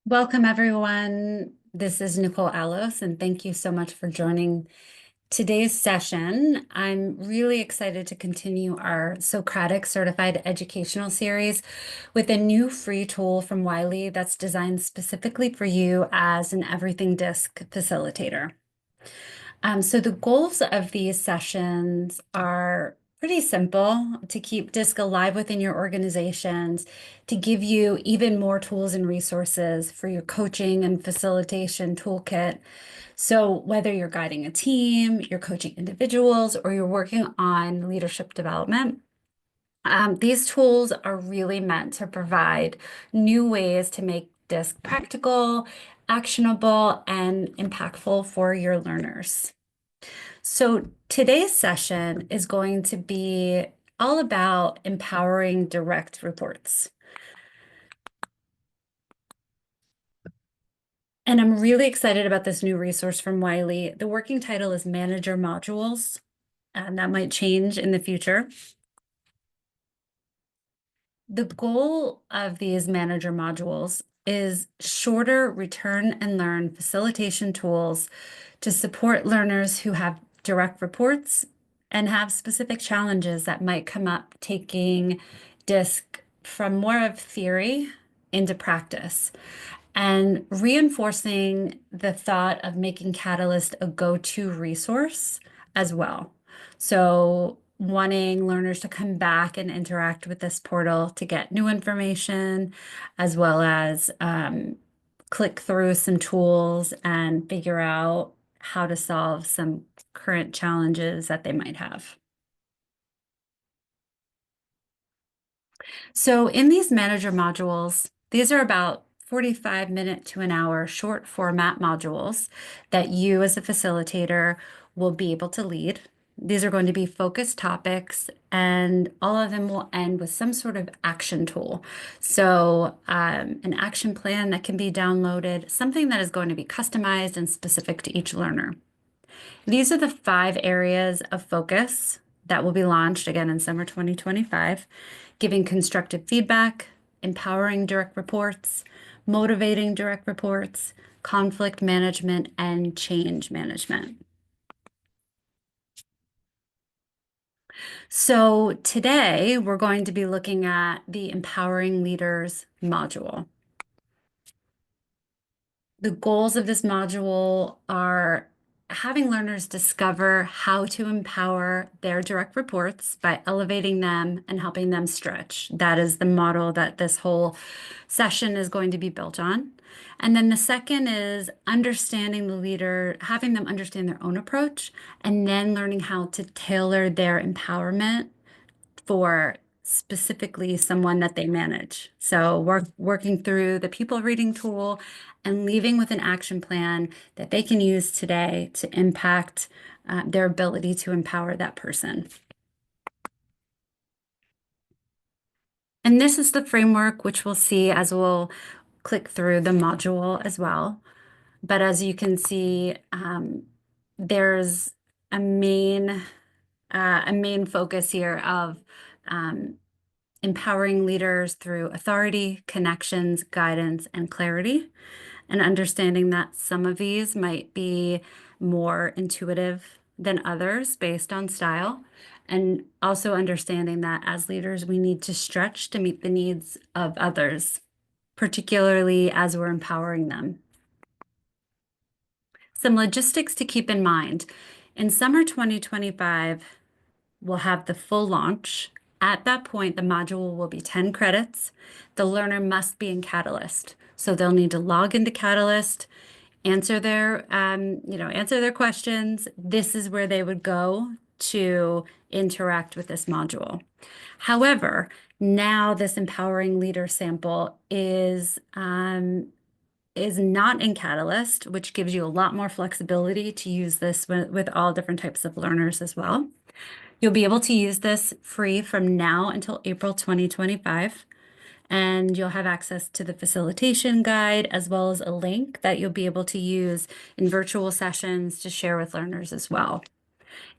Welcome, everyone. This is Nicole Allos, and thank you so much for joining today's session. I'm really excited to continue our Socratyc Certified Educational Series with a new free tool from Wiley that's designed specifically for you as an everything DiSC facilitator. So the goals of these sessions are pretty simple: to keep DiSC alive within your organizations, to give you even more tools and resources for your coaching and facilitation toolkit. So whether you're guiding a team, you're coaching individuals, or you're working on leadership development, these tools are really meant to provide new ways to make DiSC practical, actionable, and impactful for your learners. So today's session is going to be all about empowering direct reports. And I'm really excited about this new resource from Wiley. The working title is Manager Modules, and that might change in the future. The goal of these manager modules is shorter return and learn facilitation tools to support learners who have direct reports and have specific challenges that might come up taking DiSC from more of theory into practice, and reinforcing the thought of making Catalyst a go-to resource as well. So wanting learners to come back and interact with this portal to get new information, as well as click through some tools and figure out how to solve some current challenges that they might have. So in these manager modules, these are about 45-minute to an hour short format modules that you as a facilitator will be able to lead. These are going to be focused topics, and all of them will end with some sort of action tool. So an action plan that can be downloaded, something that is going to be customized and specific to each learner. These are the 5 areas of focus that will be launched again in summer 2025: giving constructive feedback, empowering direct reports, motivating direct reports, conflict management, and change management. So today we're going to be looking at the Empowering Leaders module. The goals of this module are having learners discover how to empower their direct reports by elevating them and helping them stretch. That is the model that this whole session is going to be built on. And then the second is understanding the leader, having them understand their own approach, and then learning how to tailor their empowerment for specifically someone that they manage. So we're working through the people reading tool and leaving with an action plan that they can use today to impact their ability to empower that person. And this is the framework, which we'll see as we'll click through the module as well. But as you can see, there's a main focus here of empowering leaders through authority, connections, guidance, and clarity, and understanding that some of these might be more intuitive than others based on style, and also understanding that as leaders, we need to stretch to meet the needs of others, particularly as we're empowering them. Some logistics to keep in mind. In summer 2025, we'll have the full launch. At that point, the module will be 10 credits. The learner must be in Catalyst. So they'll need to log into Catalyst, answer their questions. This is where they would go to interact with this module. However, now this empowering leader sample is not in Catalyst, which gives you a lot more flexibility to use this with all different types of learners as well. You'll be able to use this free from now until April 2025, and you'll have access to the facilitation guide as well as a link that you'll be able to use in virtual sessions to share with learners as well.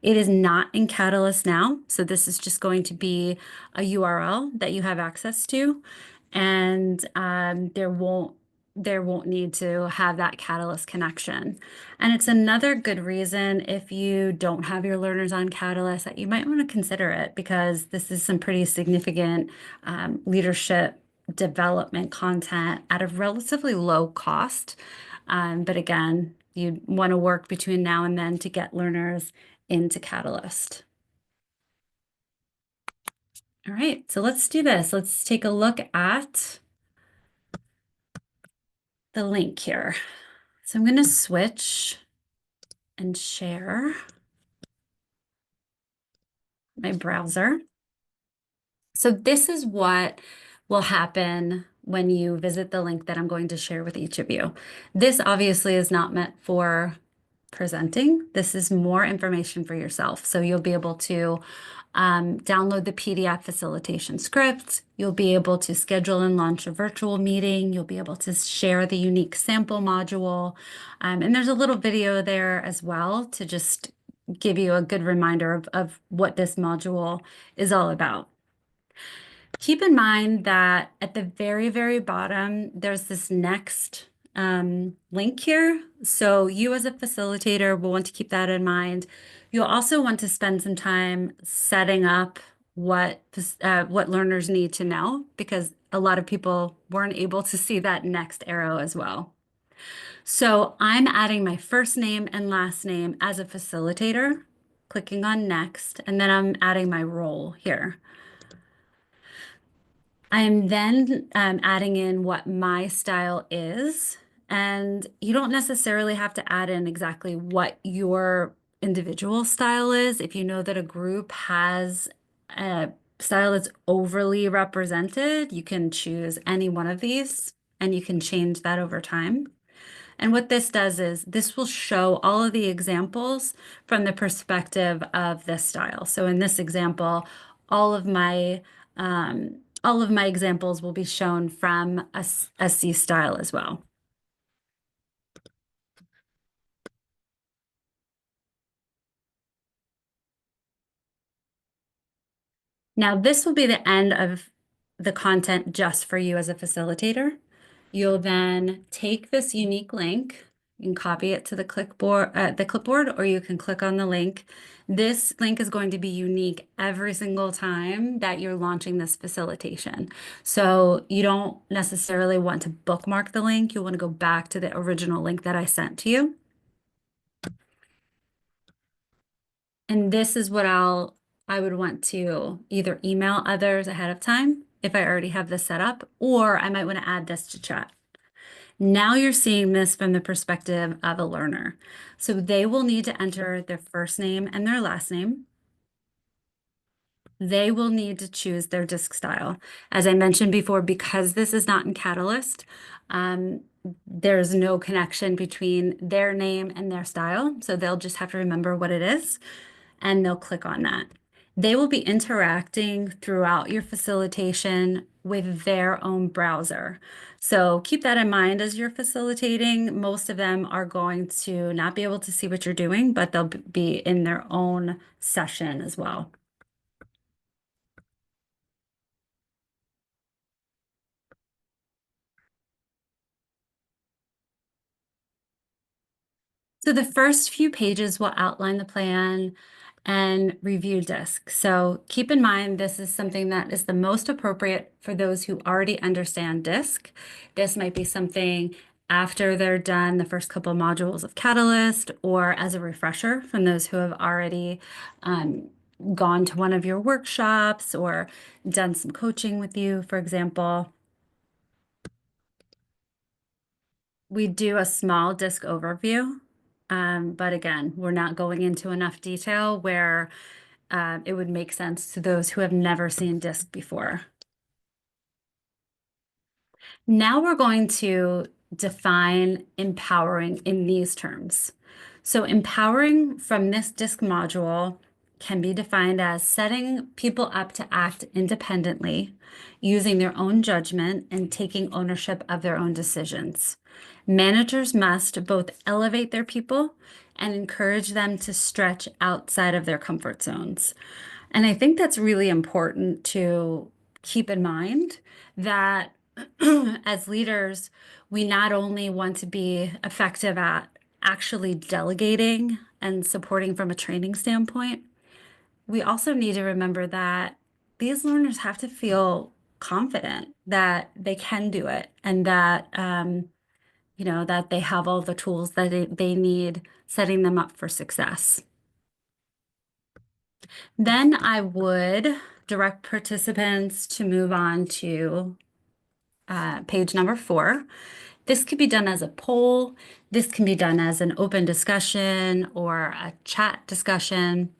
It is not in Catalyst now, so this is just going to be a URL that you have access to, and there won't there won't need to have that Catalyst connection. And it's another good reason if you don't have your learners on Catalyst that you might want to consider it because this is some pretty significant leadership development content at a relatively low cost. But again, you want to work between now and then to get learners into Catalyst. All right, so let's do this. Let's take a look at the link here. So I'm going to switch and share my browser. So this is what will happen when you visit the link that I'm going to share with each of you. This obviously is not meant for presenting. This is more information for yourself. So you'll be able to download the PDF facilitation script. You'll be able to schedule and launch a virtual meeting. You'll be able to share the unique sample module. And there's a little video there as well to just give you a good reminder of what this module is all about. Keep in mind that at the very, very bottom, there's this next link here. So you as a facilitator will want to keep that in mind. You'll also want to spend some time setting up what learners need to know because a lot of people weren't able to see that next arrow as well. So I'm adding my first name and last name as a facilitator, clicking on next, and then I'm adding my role here. I'm then adding in what my style is, and you don't necessarily have to add in exactly what your individual style is. If you know that a group has a style that's overly represented, you can choose any one of these, and you can change that over time. And what this does is this will show all of the examples from the perspective of this style. So in this example, all of my examples will be shown from a C style as well. Now, this will be the end of the content just for you as a facilitator. You'll then take this unique link, you can copy it to the clipboard, or you can click on the link. This link is going to be unique every single time that you're launching this facilitation. So you don't necessarily want to bookmark the link. You'll want to go back to the original link that I sent to you. And this is what I would want to either email others ahead of time if I already have this set up, or I might want to add this to chat. Now you're seeing this from the perspective of a learner. So they will need to enter their first name and their last name. They will need to choose their DiSC style. As I mentioned before, because this is not in Catalyst, there's no connection between their name and their style. So they'll just have to remember what it is, and they'll click on that. They will be interacting throughout your facilitation with their own browser. So keep that in mind as you're facilitating. Most of them are going to not be able to see what you're doing, but they'll be in their own session as well. So the first few pages will outline the plan and review DiSC. So keep in mind, this is something that is the most appropriate for those who already understand DiSC. This might be something after they're done the first couple of modules of Catalyst, or as a refresher from those who have already gone to one of your workshops or done some coaching with you, for example. We do a small DiSC overview, but again, we're not going into enough detail where it would make sense to those who have never seen DiSC before. Now we're going to define empowering in these terms. So empowering from this DiSC module can be defined as setting people up to act independently, using their own judgment and taking ownership of their own decisions. Managers must both elevate their people and encourage them to stretch outside of their comfort zones. And I think that's really important to keep in mind, that As leaders, we not only want to be effective at actually delegating and supporting from a training standpoint, we also need to remember that these learners have to feel confident that they can do it and that that they have all the tools that they need, setting them up for success. Then I would direct participants to move on to page number 4. This could be done as a poll. This can be done as an open discussion or a chat discussion.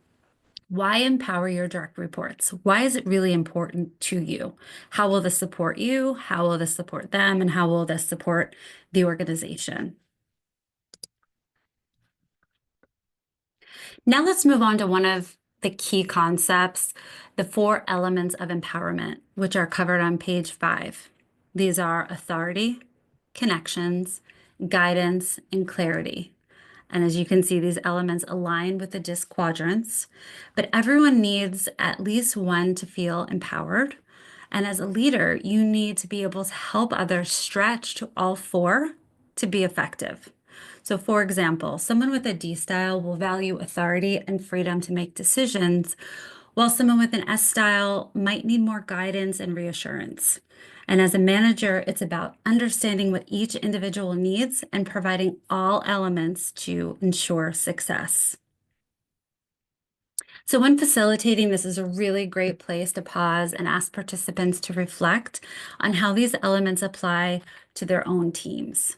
Why empower your direct reports? Why is it really important to you? How will this support you? How will this support them? And how will this support the organization? Now let's move on to one of the key concepts, the 4 elements of empowerment, which are covered on page 5. These are authority, connections, guidance, and clarity. And as you can see, these elements align with the DiSC quadrants, but everyone needs at least one to feel empowered. And as a leader, you need to be able to help others stretch to all 4 to be effective. So for example, someone with a D style will value authority and freedom to make decisions, while someone with an S style might need more guidance and reassurance. And as a manager, it's about understanding what each individual needs and providing all elements to ensure success. So when facilitating, this is a really great place to pause and ask participants to reflect on how these elements apply to their own teams.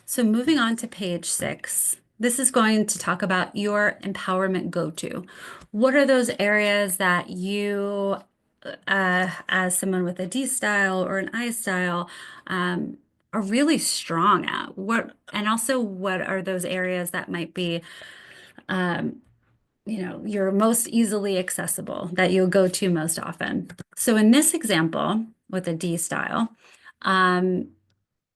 So moving on to page 6, this is going to talk about your empowerment go-to. What are those areas that you, as someone with a D style or an I style, are really strong at? And also what are those areas that might be, you're most easily accessible, that you'll go to most often? So in this example with a D style,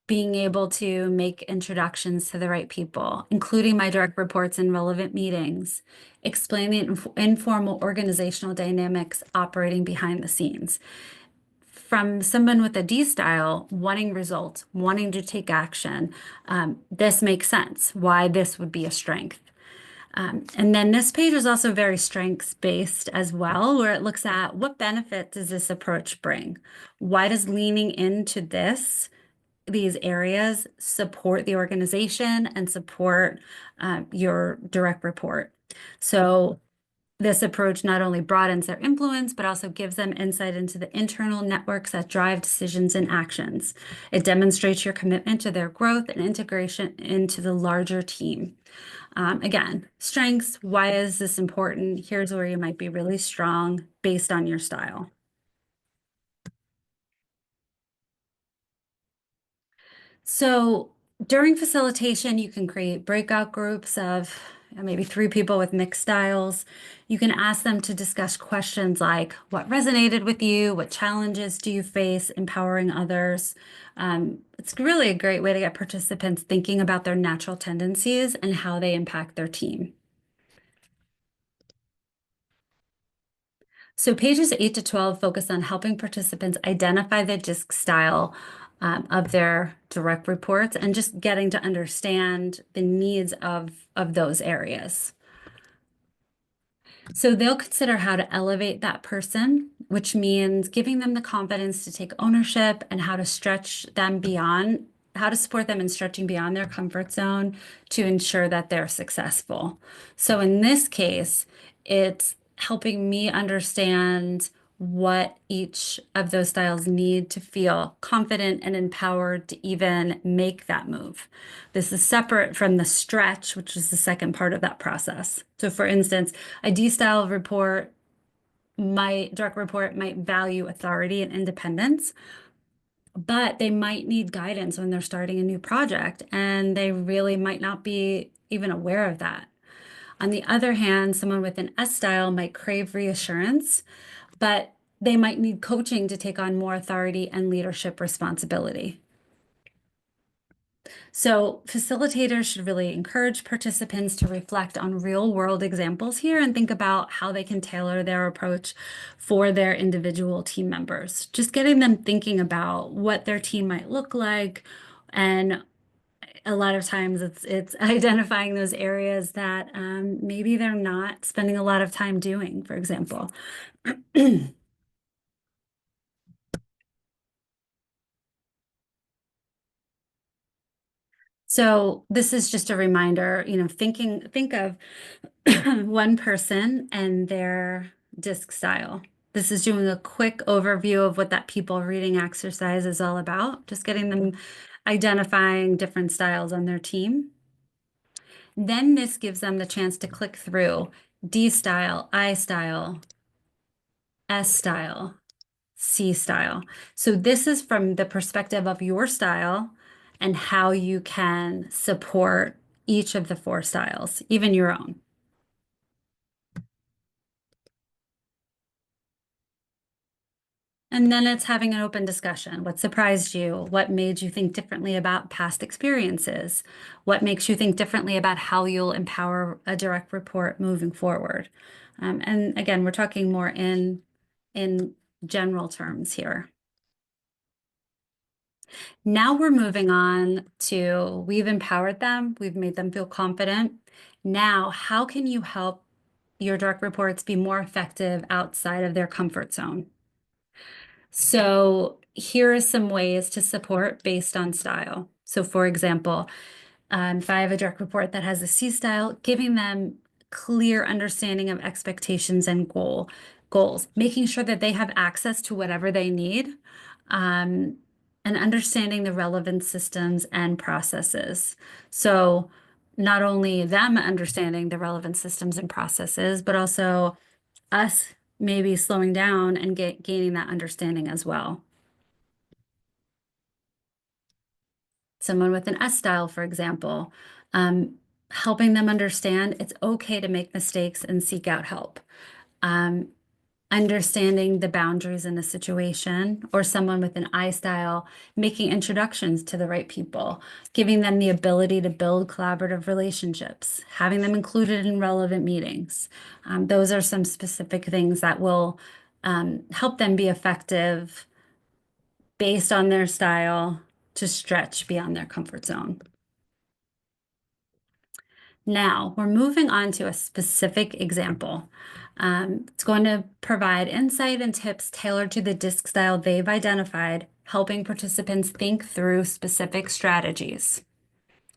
being able to make introductions to the right people, including my direct reports in relevant meetings, explaining informal organizational dynamics operating behind the scenes. From someone with a D style, wanting results, wanting to take action, this makes sense, why this would be a strength. And then this page is also very strengths-based as well, where it looks at what benefit does this approach bring? Why does leaning into these areas support the organization and support your direct report? So this approach not only broadens their influence, but also gives them insight into the internal networks that drive decisions and actions. It demonstrates your commitment to their growth and integration into the larger team. Again, strengths, why is this important? Here's where you might be really strong based on your style. So during facilitation, you can create breakout groups of maybe 3 people with mixed styles. You can ask them to discuss questions like, what resonated with you? What challenges do you face empowering others? It's really a great way to get participants thinking about their natural tendencies and how they impact their team. So pages 8 to 12 focus on helping participants identify the DiSC style of their direct reports and just getting to understand the needs of those areas. So they'll consider how to elevate that person, which means giving them the confidence to take ownership and how to stretch them beyond, how to support them in stretching beyond their comfort zone to ensure that they're successful. So in this case, it's helping me understand what each of those styles need to feel confident and empowered to even make that move. This is separate from the stretch, which is the second part of that process. So for instance, a D style report, my direct report might value authority and independence, but they might need guidance when they're starting a new project, and they really might not be even aware of that. On the other hand, someone with an S style might crave reassurance, but they might need coaching to take on more authority and leadership responsibility. So facilitators should really encourage participants to reflect on real world examples here and think about how they can tailor their approach for their individual team members. Just getting them thinking about what their team might look like, and a lot of times it's identifying those areas that maybe they're not spending a lot of time doing, for example. So this is just a reminder, think of one person and their DiSC style. This is doing a quick overview of what that people reading exercise is all about, just getting them identifying different styles on their team. Then this gives them the chance to click through D style, I style, S style, C style. So this is from the perspective of your style and how you can support each of the four styles, even your own. And then it's having an open discussion. What surprised you? What made you think differently about past experiences? What makes you think differently about how you'll empower a direct report moving forward? And again, we're talking more in general terms here. Now we're moving on to, we've empowered them, we've made them feel confident. Now, how can you help your direct reports be more effective outside of their comfort zone? So here are some ways to support based on style. So for example, if I have a direct report that has a C style, giving them clear understanding of expectations and goals, making sure that they have access to whatever they need, um, and understanding the relevant systems and processes. So not only them understanding the relevant systems and processes, but also us maybe slowing down and gaining that understanding as well. Someone with an S style, for example, helping them understand it's okay to make mistakes and seek out help. Um, Understanding the boundaries in a situation, or someone with an I style, making introductions to the right people, giving them the ability to build collaborative relationships, having them included in relevant meetings. Those are some specific things that will help them be effective based on their style to stretch beyond their comfort zone. Now we're moving on to a specific example. It's going to provide insight and tips tailored to the DiSC style they've identified, helping participants think through specific strategies.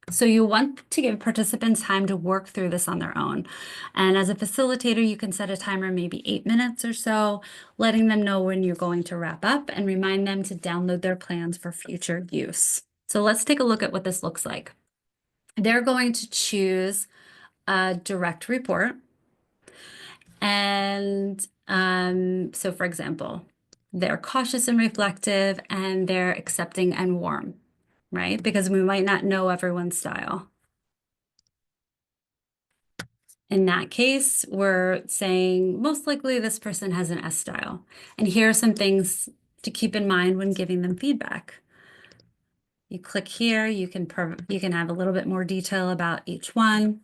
So you want to give participants time to work through this on their own. And as a facilitator, you can set a timer, maybe 8 minutes or so, letting them know when you're going to wrap up and remind them to download their plans for future use. So let's take a look at what this looks like. They're going to choose a direct report. And so for example, they're cautious and reflective, and they're accepting and warm, right? Because we might not know everyone's style. In that case, we're saying most likely this person has an S style. And here are some things to keep in mind when giving them feedback. You click here, you can have a little bit more detail about each one.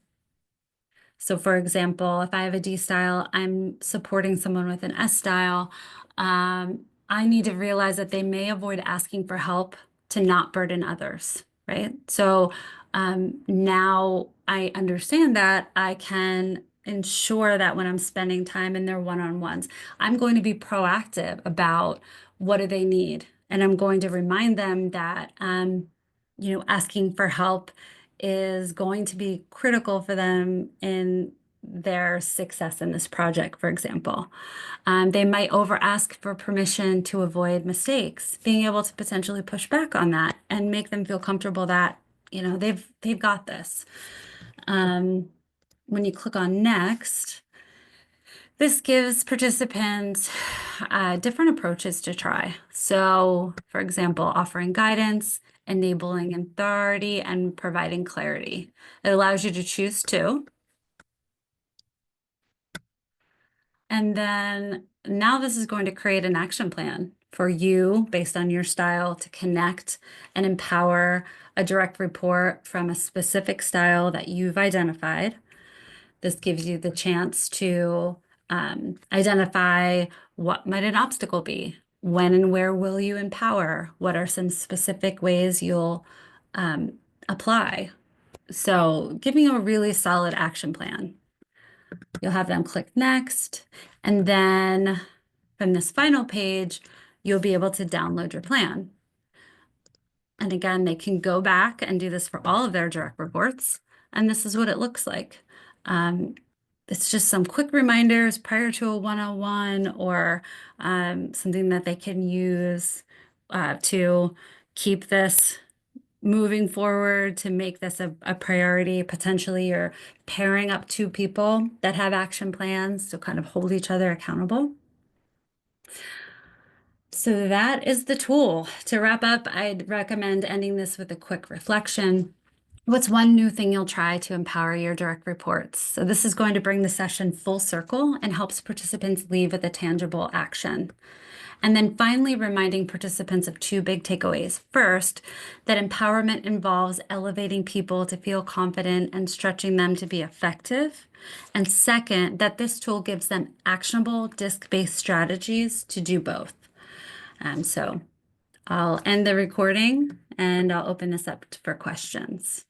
So for example, if I have a D style, I'm supporting someone with an S style, I need to realize that they may avoid asking for help to not burden others, right? So now I understand that I can ensure that when I'm spending time in their one-on-ones, I'm going to be proactive about what do they need. And I'm going to remind them that, asking for help is going to be critical for them in their success in this project, for example. They might over ask for permission to avoid mistakes, being able to potentially push back on that and make them feel comfortable that, they've got this. When you click on next, this gives participants different approaches to try. So, for example, offering guidance, enabling authority, and providing clarity. It allows you to choose two. And then now this is going to create an action plan for you based on your style to connect and empower a direct report from a specific style that you've identified. This gives you the chance to identify what might an obstacle be, when and where will you empower, what are some specific ways you'll apply. So giving you a really solid action plan. You'll have them click next, and then from this final page, you'll be able to download your plan. And again, they can go back and do this for all of their direct reports, and this is what it looks like. It's just some quick reminders prior to a 101 or something that they can use to keep this moving forward, to make this a priority. Potentially you're pairing up two people that have action plans to kind of hold each other accountable. So that is the tool. To wrap up, I'd recommend ending this with a quick reflection. What's one new thing you'll try to empower your direct reports? So this is going to bring the session full circle and helps participants leave with a tangible action. And then finally, reminding participants of two big takeaways. First, that empowerment involves elevating people to feel confident and stretching them to be effective. And second, that this tool gives them actionable DiSC-based strategies to do both. So I'll end the recording and I'll open this up for questions.